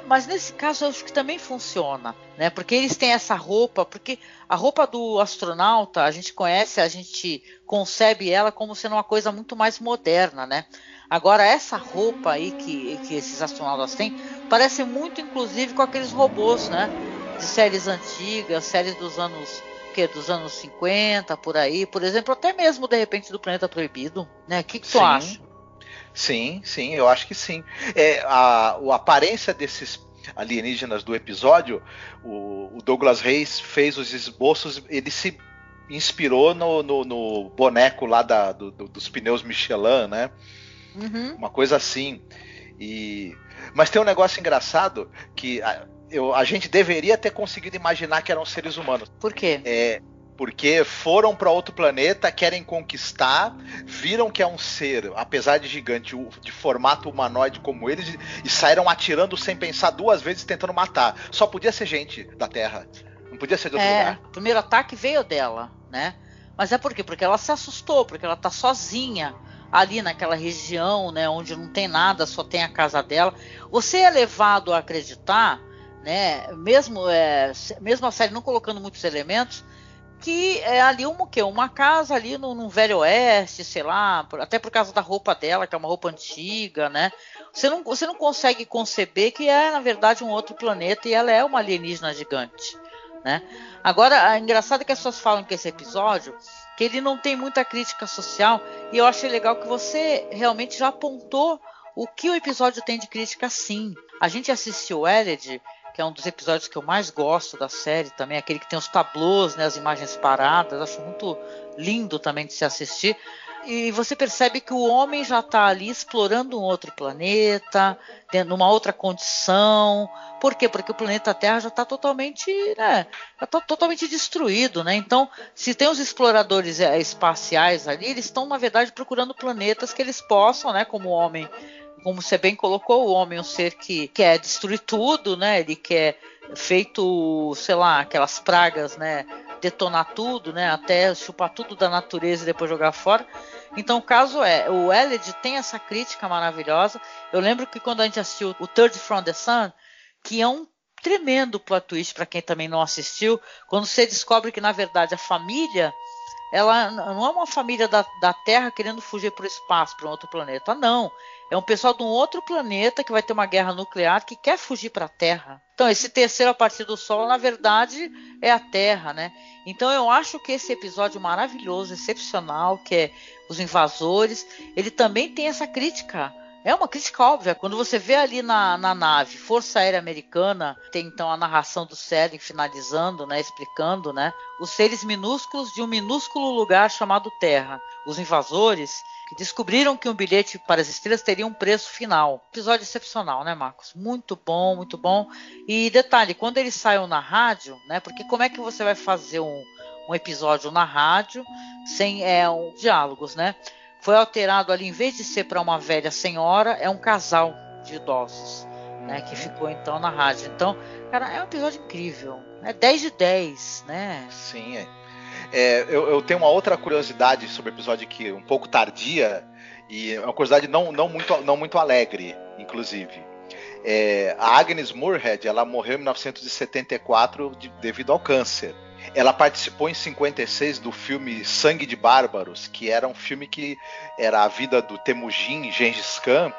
mas nesse caso eu acho que também funciona, né? Porque eles têm essa roupa, porque a roupa do astronauta a gente conhece, a gente concebe ela como sendo uma coisa muito mais moderna, né? Agora, essa roupa aí que esses astronautas têm, parece muito, inclusive, com aqueles robôs, né? De séries antigas, séries dos anos 50, por aí. Por exemplo, até mesmo, de repente, do Planeta Proibido, né? O que tu acha? Sim, eu acho que sim. A aparência desses alienígenas do episódio, o Douglas Reis fez os esboços, ele se inspirou no boneco lá dos pneus Michelin, né? Uma coisa assim. Mas tem um negócio engraçado que a gente deveria ter conseguido imaginar que eram seres humanos. Por quê? Porque foram para outro planeta, querem conquistar, viram que é um ser, apesar de gigante, de formato humanoide como eles, e saíram atirando sem pensar duas vezes, tentando matar. Só podia ser gente da Terra, não podia ser de outro lugar. O primeiro ataque veio dela, né? Mas é por quê? Porque ela se assustou, porque ela tá sozinha ali naquela região, né, onde não tem nada, só tem a casa dela. Você é levado a acreditar, né, mesmo a série não colocando muitos elementos, que é ali uma casa ali num Velho Oeste, sei lá, até por causa da roupa dela, que é uma roupa antiga, né? Você não consegue conceber que é, na verdade, um outro planeta e ela é uma alienígena gigante, né? Agora, engraçado é que as pessoas falam que esse episódio, que ele não tem muita crítica social, e eu achei legal que você realmente já apontou o que o episódio tem de crítica, sim. A gente assistiu o Eled, que é um dos episódios que eu mais gosto da série também, aquele que tem os tablôs, né, as imagens paradas, acho muito lindo também de se assistir. E você percebe que o homem já está ali explorando um outro planeta, numa outra condição. Por quê? Porque o planeta Terra já está totalmente, né, totalmente destruído, né? Então, se tem os exploradores espaciais ali, eles estão, na verdade, procurando planetas que eles possam, né, como o homem, como você bem colocou, o homem é um ser que quer destruir tudo, né? Ele quer, feito, sei lá, aquelas pragas, né? Detonar tudo, né? Até chupar tudo da natureza e depois jogar fora. Então o caso o Eled tem essa crítica maravilhosa. Eu lembro que quando a gente assistiu o Third from the Sun, que é um tremendo plot twist para quem também não assistiu, quando você descobre que na verdade a família, ela não é uma família da Terra querendo fugir para o espaço, para um outro planeta, não. É um pessoal de um outro planeta que vai ter uma guerra nuclear que quer fugir para a Terra. Então, esse terceiro a partir do Sol, na verdade, é a Terra, né? Então, eu acho que esse episódio maravilhoso, excepcional, que é Os Invasores, ele também tem essa crítica. É uma crítica óbvia. Quando você vê ali na nave Força Aérea Americana, tem então a narração do Serling finalizando, né, explicando, né, os seres minúsculos de um minúsculo lugar chamado Terra. Os invasores que descobriram que um bilhete para as estrelas teria um preço final. Episódio excepcional, né, Marcos? Muito bom, muito bom. E detalhe, quando eles saiam na rádio, né, porque como é que você vai fazer um episódio na rádio sem diálogos, né? Foi alterado ali, em vez de ser para uma velha senhora, é um casal de idosos, né, que ficou então na rádio. Então, cara, é um episódio incrível. É 10 de 10, né? Sim, eu tenho uma outra curiosidade sobre o episódio que é um pouco tardia, e é uma curiosidade não muito alegre, inclusive. A Agnes Moorehead, ela morreu em 1974 devido ao câncer. Ela participou em 56 do filme Sangue de Bárbaros, que era um filme que era a vida do Temujin Gengis Khan,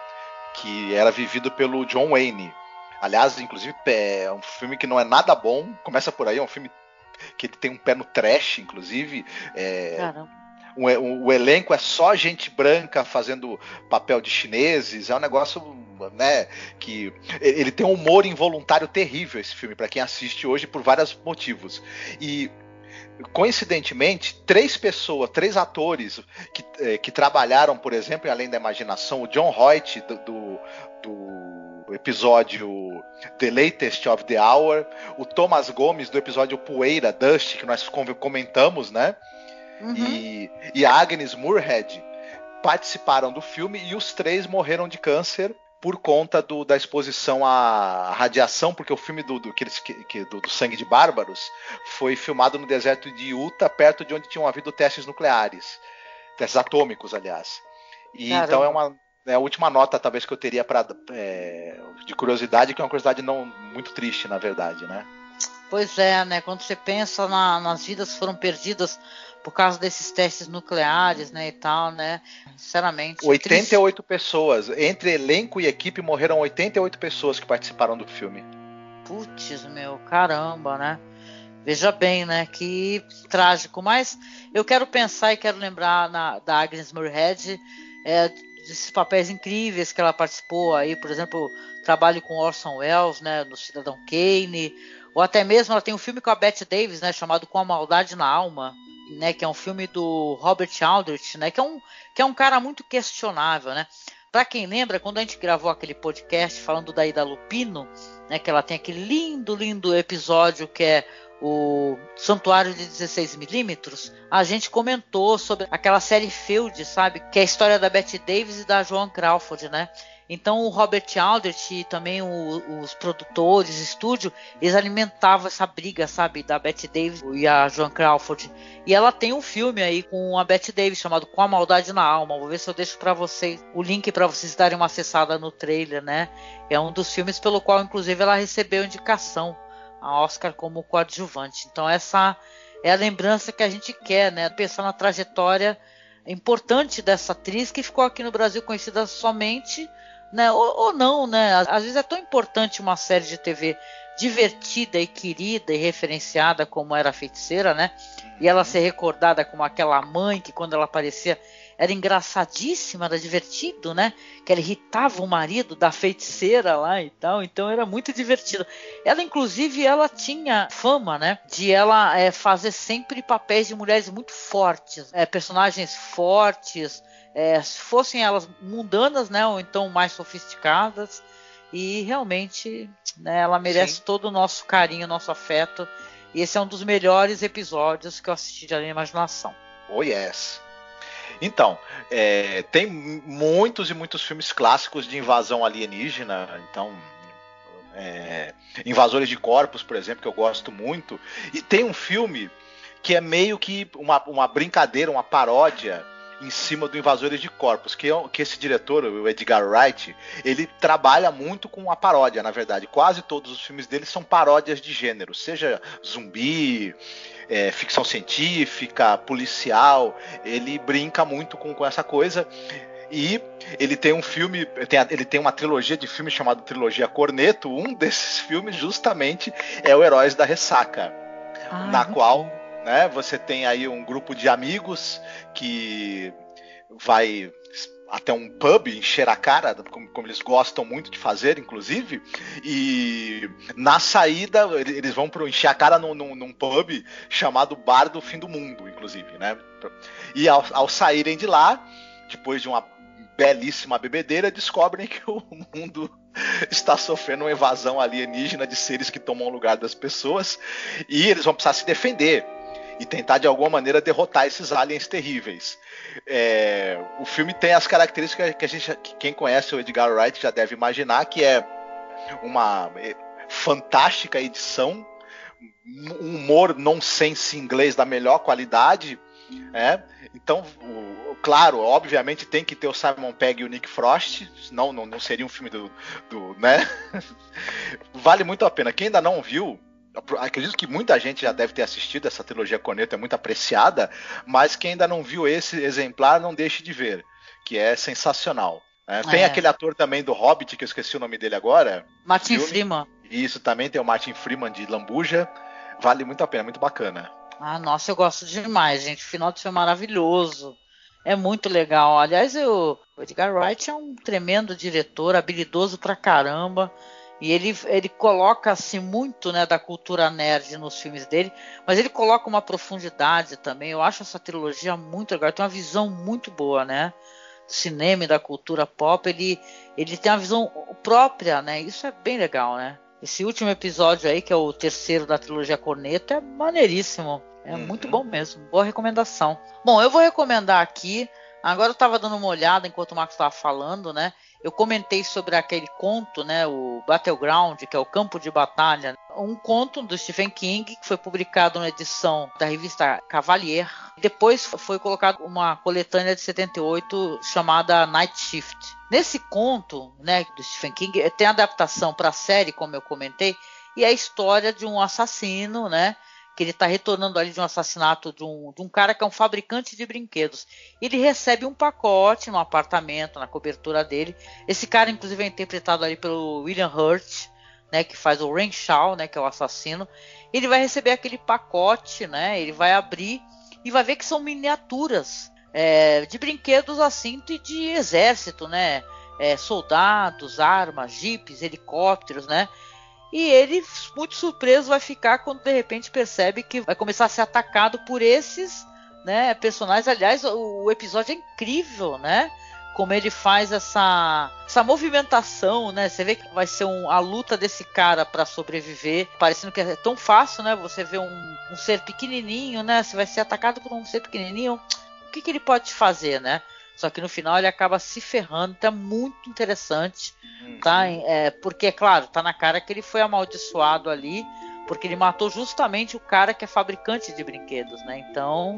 que era vivido pelo John Wayne. Aliás, inclusive, é um filme que não é nada bom, começa por aí, é um filme que ele tem um pé no trash, inclusive. o elenco é só gente branca fazendo papel de chineses, é um negócio, né, que ele tem um humor involuntário terrível, esse filme, para quem assiste hoje, por vários motivos. E coincidentemente, três atores que trabalharam, por exemplo, em Além da Imaginação, o John Hoyt do episódio The Latest of the Hour, o Thomas Gomes do episódio Poeira, Dust, que nós comentamos, né? Uhum. E a Agnes Moorehead participaram do filme, e os três morreram de câncer por conta da exposição à radiação, porque o filme do Sangue de Bárbaros foi filmado no deserto de Utah, perto de onde tinham havido testes nucleares, testes atômicos, aliás. E então é a última nota, talvez, que eu teria de curiosidade, que é uma curiosidade não muito triste, na verdade, né? Pois é, né? Quando você pensa nas vidas que foram perdidas por causa desses testes nucleares, né, e tal, né? Sinceramente. 88 pessoas. Entre elenco e equipe morreram 88 pessoas que participaram do filme. Putz, meu, caramba, né? Veja bem, né? Que trágico. Mas eu quero pensar e quero lembrar da Agnes Moorehead, desses papéis incríveis que ela participou aí, por exemplo, trabalho com Orson Welles, né, no Cidadão Kane, ou até mesmo ela tem um filme com a Bette Davis, né, chamado Com a Maldade na Alma, né, que é um filme do Robert Aldrich, né, que é um cara muito questionável, né. Para quem lembra, quando a gente gravou aquele podcast falando da Ida Lupino, né, que ela tem aquele lindo episódio que é o Santuário de 16mm, a gente comentou sobre aquela série Feud, sabe, que é a história da Bette Davis e da Joan Crawford, né. Então o Robert Aldrich e também os produtores, estúdio, eles alimentavam essa briga, sabe, da Bette Davis e a Joan Crawford. E ela tem um filme aí com a Bette Davis chamado Com a Maldade na Alma. Vou ver se eu deixo para vocês o link para vocês darem uma acessada no trailer, né? É um dos filmes pelo qual, inclusive, ela recebeu indicação a Oscar como coadjuvante. Então essa é a lembrança que a gente quer, né? Pensar na trajetória importante dessa atriz que ficou aqui no Brasil conhecida somente, né, ou não, né? Às vezes é tão importante uma série de TV divertida e querida e referenciada como era a Feiticeira, né? E ela ser recordada como aquela mãe que quando ela aparecia era engraçadíssima, era divertido, né? Que ela irritava o marido da feiticeira lá e tal, então era muito divertido. Ela, inclusive, ela tinha fama, né? De ela fazer sempre papéis de mulheres muito fortes, personagens fortes, fossem elas mundanas, né? Ou então mais sofisticadas. E realmente, né, ela merece todo o nosso carinho, nosso afeto. E esse é um dos melhores episódios que eu assisti de Além da Imaginação. Oh, yes! Então, tem muitos e muitos filmes clássicos de invasão alienígena. Então, Invasores de Corpos, por exemplo, que eu gosto muito. E tem um filme que é meio que uma brincadeira, uma paródia em cima do Invasores de Corpos, que esse diretor, o Edgar Wright, ele trabalha muito com a paródia, na verdade. Quase todos os filmes dele são paródias de gênero, seja zumbi, ficção científica, policial. Ele brinca muito com essa coisa. E ele tem um filme, ele tem uma trilogia de filmes chamada Trilogia Corneto. Um desses filmes justamente é o Heróis da Ressaca, na qual, né, você tem aí um grupo de amigos que vai até um pub encher a cara, como eles gostam muito de fazer, inclusive, e na saída eles vão encher a cara num pub chamado Bar do Fim do Mundo, inclusive, né? E ao saírem de lá, depois de uma belíssima bebedeira, descobrem que o mundo está sofrendo uma invasão alienígena de seres que tomam o lugar das pessoas, e eles vão precisar se defender e tentar de alguma maneira derrotar esses aliens terríveis. O filme tem as características que quem conhece o Edgar Wright já deve imaginar, que é uma fantástica edição, um humor nonsense inglês da melhor qualidade, então, claro, obviamente tem que ter o Simon Pegg e o Nick Frost, senão não seria um filme do né? Vale muito a pena. Quem ainda não viu, acredito que muita gente já deve ter assistido, essa trilogia Corneto é muito apreciada, mas quem ainda não viu esse exemplar, não deixe de ver, que é sensacional. Tem aquele ator também do Hobbit, que eu esqueci o nome dele agora. Martin Freeman. Isso, também tem o Martin Freeman de Lambuja. Vale muito a pena, muito bacana. Ah, nossa, eu gosto demais, gente. O final do filme é maravilhoso. É muito legal. Aliás, o Edgar Wright é um tremendo diretor, habilidoso pra caramba. E ele coloca assim muito, né, da cultura nerd nos filmes dele, mas ele coloca uma profundidade também. Eu acho essa trilogia muito legal. Ele tem uma visão muito boa, né? Do cinema e da cultura pop. Ele tem uma visão própria, né? Isso é bem legal, né? Esse último episódio aí, que é o terceiro da trilogia Cornetto, é maneiríssimo. É muito bom mesmo. Boa recomendação. Bom, eu vou recomendar aqui. Agora eu estava dando uma olhada enquanto o Marcos estava falando, né? Eu comentei sobre aquele conto, né? O Battleground, que é o campo de batalha. Um conto do Stephen King, que foi publicado na edição da revista Cavalier. Depois foi colocado uma coletânea de 78 chamada Night Shift. Nesse conto, né, do Stephen King, tem adaptação para a série, como eu comentei, e é a história de um assassino, né? Que ele está retornando ali de um assassinato de um cara que é um fabricante de brinquedos. Ele recebe um pacote no apartamento, na cobertura dele. Esse cara, inclusive, é interpretado ali pelo William Hurt, né, que faz o Renshaw, né, que é o assassino. Ele vai receber aquele pacote, né, ele vai abrir e vai ver que são miniaturas de brinquedos assim de exército, né, soldados, armas, jipes, helicópteros, né. E ele, muito surpreso, vai ficar quando de repente percebe que vai começar a ser atacado por esses, né, personagens. Aliás, o episódio é incrível, né? Como ele faz essa movimentação, né? Você vê que vai ser a luta desse cara para sobreviver, parecendo que é tão fácil, né? Você vê um ser pequenininho, né? Você vai ser atacado por um ser pequenininho. O que ele pode fazer, né? Só que no final ele acaba se ferrando, então é muito interessante, tá? Porque, é claro, tá na cara que ele foi amaldiçoado ali, porque ele matou justamente o cara que é fabricante de brinquedos, né? Então,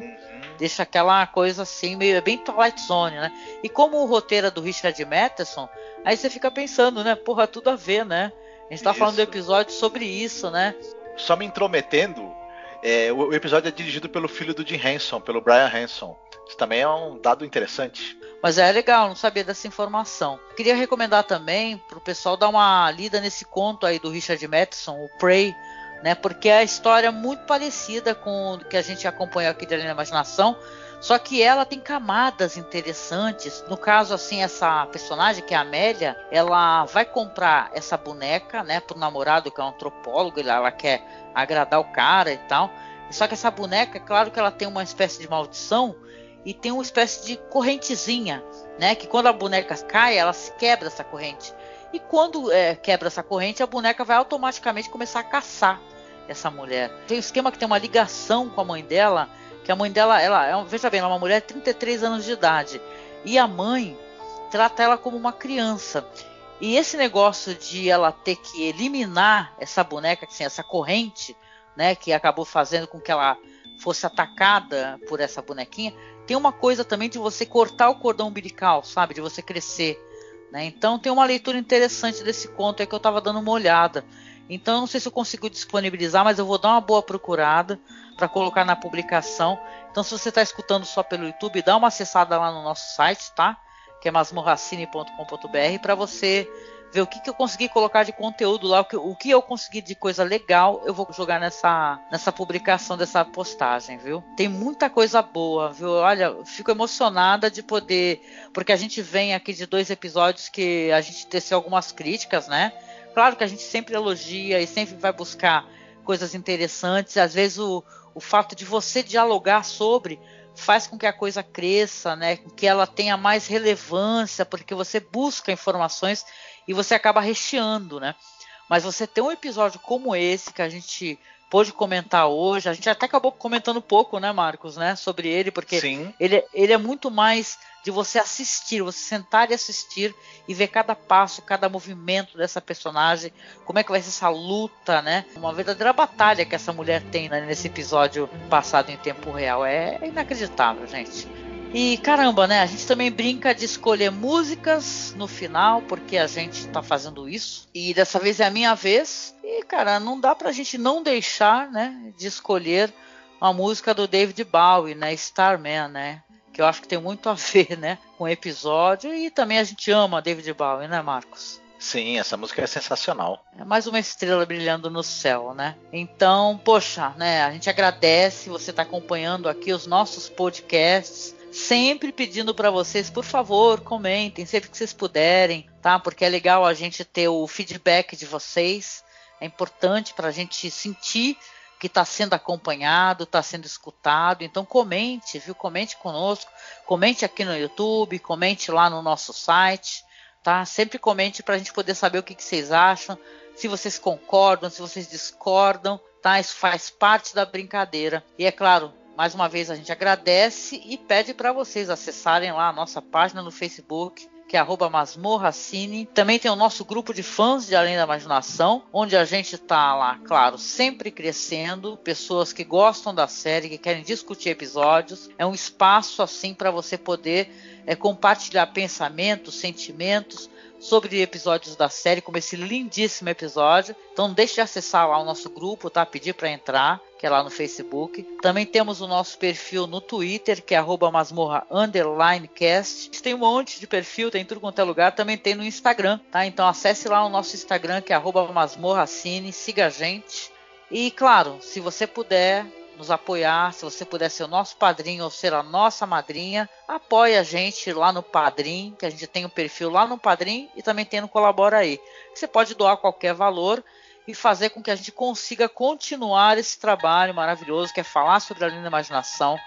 deixa aquela coisa assim, meio bem Twilight Zone, né? E como o roteiro é do Richard Matheson, aí você fica pensando, né? Porra, tudo a ver, né? A gente tá falando do episódio sobre isso, né? Só me intrometendo, o episódio é dirigido pelo filho do Jim Henson, pelo Brian Henson. Isso também é um dado interessante. Mas é legal, não sabia dessa informação. Queria recomendar também para o pessoal dar uma lida nesse conto aí do Richard Matheson, o Prey, né? Porque a história é muito parecida com o que a gente acompanhou aqui de Além da Imaginação, só que ela tem camadas interessantes. No caso, assim, essa personagem, que é a Amélia, ela vai comprar essa boneca, né, pro namorado, que é um antropólogo, ela quer agradar o cara e tal. Só que essa boneca, é claro que ela tem uma espécie de maldição, e tem uma espécie de correntezinha, né? Que quando a boneca cai, ela se quebra essa corrente. E quando quebra essa corrente, a boneca vai automaticamente começar a caçar essa mulher. Tem um esquema que tem uma ligação com a mãe dela, que a mãe dela, veja bem, ela é uma mulher de 33 anos de idade. E a mãe trata ela como uma criança. E esse negócio de ela ter que eliminar essa boneca, assim, essa corrente, né? Que acabou fazendo com que ela fosse atacada por essa bonequinha, tem uma coisa também de você cortar o cordão umbilical, sabe? De você crescer, né? Então tem uma leitura interessante desse conto aí que eu estava dando uma olhada. Então eu não sei se eu consigo disponibilizar, mas eu vou dar uma boa procurada para colocar na publicação. Então se você está escutando só pelo YouTube, dá uma acessada lá no nosso site, tá? Que é masmorracine.com.br, para você ver o que eu consegui colocar de conteúdo lá, o que eu consegui de coisa legal, eu vou jogar nessa publicação dessa postagem, viu? Tem muita coisa boa, viu? Olha, fico emocionada de poder, porque a gente vem aqui de 2 episódios que a gente teceu algumas críticas, né? Claro que a gente sempre elogia e sempre vai buscar coisas interessantes. Às vezes o fato de você dialogar sobre faz com que a coisa cresça, né? Que ela tenha mais relevância, porque você busca informações e você acaba recheando, né? Mas você tem um episódio como esse que a gente pôde comentar hoje, a gente até acabou comentando pouco, né, Marcos, né, sobre ele, porque ele é muito mais de você assistir, você sentar e assistir e ver cada passo, cada movimento dessa personagem, como é que vai ser essa luta, né? Uma verdadeira batalha que essa mulher tem, né, nesse episódio passado em tempo real. É inacreditável, gente. E caramba, né? A gente também brinca de escolher músicas no final, porque a gente tá fazendo isso. E dessa vez é a minha vez. E, cara, não dá pra gente não deixar, né, de escolher uma música do David Bowie, né? Starman, né? Que eu acho que tem muito a ver, né, com o episódio. E também a gente ama David Bowie, né, Marcos? Sim, essa música é sensacional. É mais uma estrela brilhando no céu, né? Então, poxa, né? A gente agradece você estar acompanhando aqui os nossos podcasts, sempre pedindo para vocês, por favor, comentem sempre que vocês puderem, tá? Porque é legal a gente ter o feedback de vocês, é importante para a gente sentir que está sendo acompanhado, está sendo escutado. Então comente, viu? Comente conosco, comente aqui no YouTube, comente lá no nosso site, tá? Sempre comente para a gente poder saber o que vocês acham, se vocês concordam, se vocês discordam, tá? Isso faz parte da brincadeira. E é claro, mais uma vez a gente agradece e pede para vocês acessarem lá a nossa página no Facebook, que é @masmorracine. Também tem o nosso grupo de fãs de Além da Imaginação, onde a gente está lá, claro, sempre crescendo, pessoas que gostam da série, que querem discutir episódios. É um espaço assim para você poder compartilhar pensamentos, sentimentos sobre episódios da série, como esse lindíssimo episódio. Então não deixe de acessar lá o nosso grupo, tá? Pedir para entrar, que é lá no Facebook. Também temos o nosso perfil no Twitter, que é @masmorra_cast. Tem um monte de perfil, tem tudo quanto é lugar. Também tem no Instagram, tá? Então acesse lá o nosso Instagram, que é @masmorracine, siga a gente. E claro, se você puder nos apoiar, se você puder ser o nosso padrinho ou ser a nossa madrinha, apoie a gente lá no Padrim, que a gente tem um perfil lá no Padrim e também tem no Colabora Aí. Você pode doar qualquer valor e fazer com que a gente consiga continuar esse trabalho maravilhoso, que é falar sobre a Além da Imaginação,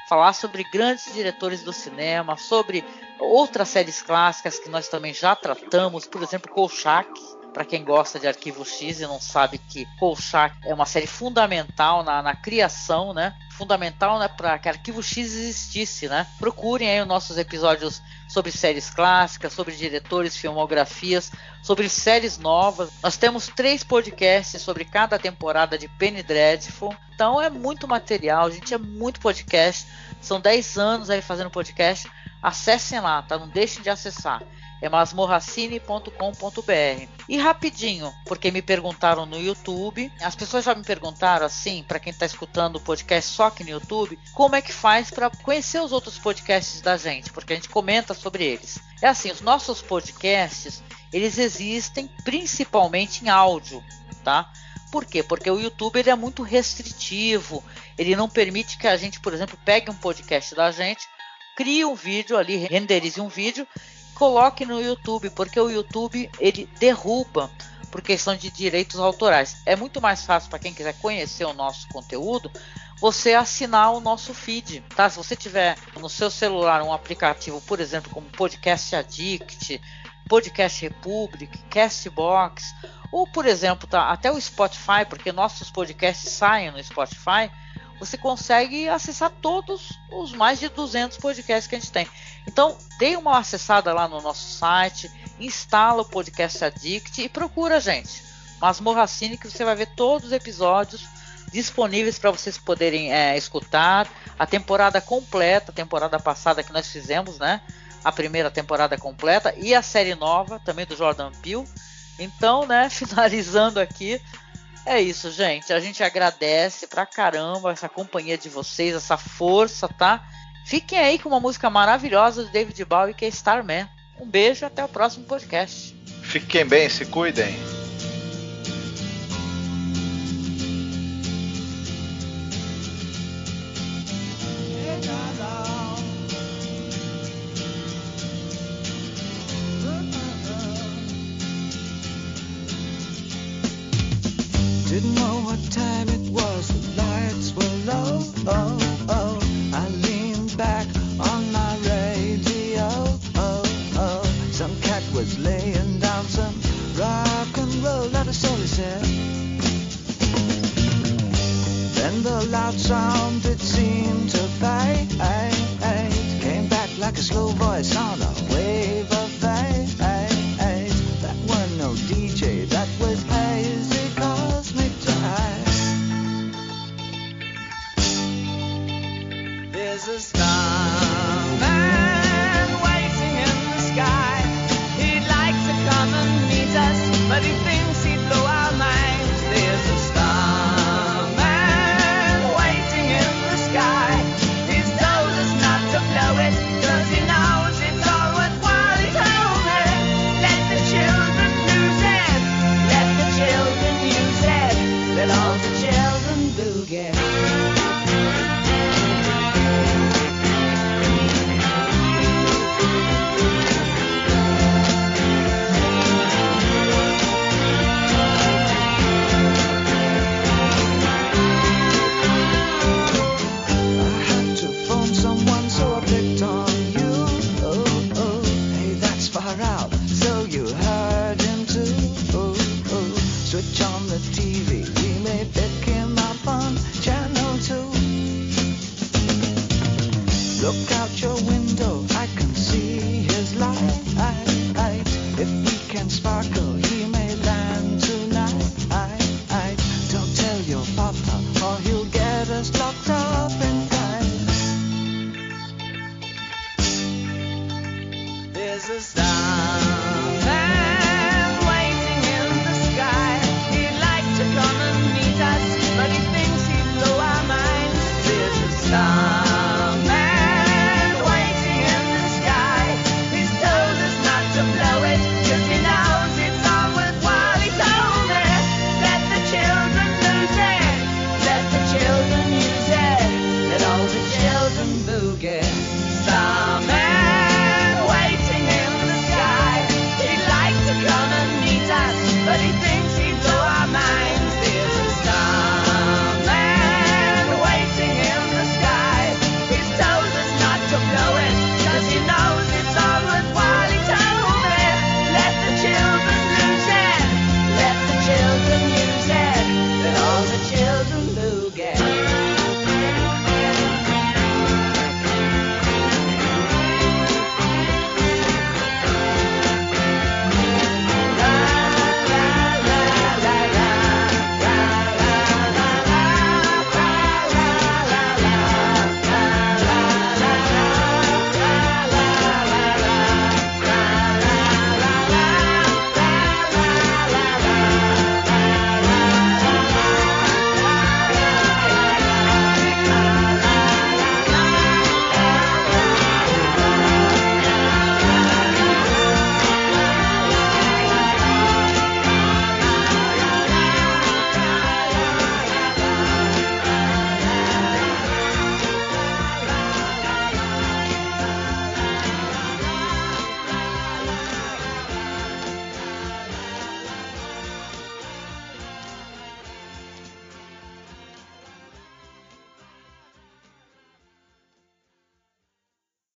falar sobre grandes diretores do cinema, sobre outras séries clássicas que nós também já tratamos, por exemplo, Kolchak. Para quem gosta de Arquivo X e não sabe que Kolchak é uma série fundamental na criação, né? Fundamental, né, para que Arquivo X existisse, né? Procurem aí os nossos episódios sobre séries clássicas, sobre diretores, filmografias, sobre séries novas. Nós temos 3 podcasts sobre cada temporada de Penny Dreadful. Então é muito material, gente, é muito podcast. São 10 anos aí fazendo podcast. Acessem lá, tá? Não deixem de acessar. É masmorracine.com.br. E rapidinho, porque me perguntaram no YouTube, as pessoas já me perguntaram assim, para quem está escutando o podcast só aqui no YouTube, como é que faz para conhecer os outros podcasts da gente, porque a gente comenta sobre eles. É assim, os nossos podcasts, eles existem principalmente em áudio, tá? Por quê? Porque o YouTube ele é muito restritivo, ele não permite que a gente, por exemplo, pegue um podcast da gente, crie um vídeo ali, renderize um vídeo, coloque no YouTube, porque o YouTube ele derruba por questão de direitos autorais. É muito mais fácil para quem quiser conhecer o nosso conteúdo, você assinar o nosso feed, tá? Se você tiver no seu celular um aplicativo, por exemplo, como Podcast Addict, Podcast Republic, Castbox, ou por exemplo, tá, até o Spotify, porque nossos podcasts saem no Spotify, você consegue acessar todos os mais de 200 podcasts que a gente tem. Então, dê uma acessada lá no nosso site, instala o Podcast Addict e procura a gente. Masmorracine, que você vai ver todos os episódios disponíveis para vocês poderem escutar. A temporada completa, a temporada passada que nós fizemos, né? A primeira temporada completa e a série nova, também do Jordan Peele. Então, né, finalizando aqui, é isso, gente. A gente agradece pra caramba essa companhia de vocês, essa força, tá? Fiquem aí com uma música maravilhosa do David Bowie, que é Starman. Um beijo e até o próximo podcast. Fiquem bem, se cuidem. Didn't know what time it was, the lights were low. Oh, oh. I leaned back on my radio. Oh, oh. Some cat was laying down some rock and roll, not a soul, he said. Then the loud sound, it seemed to fade. Came back like a slow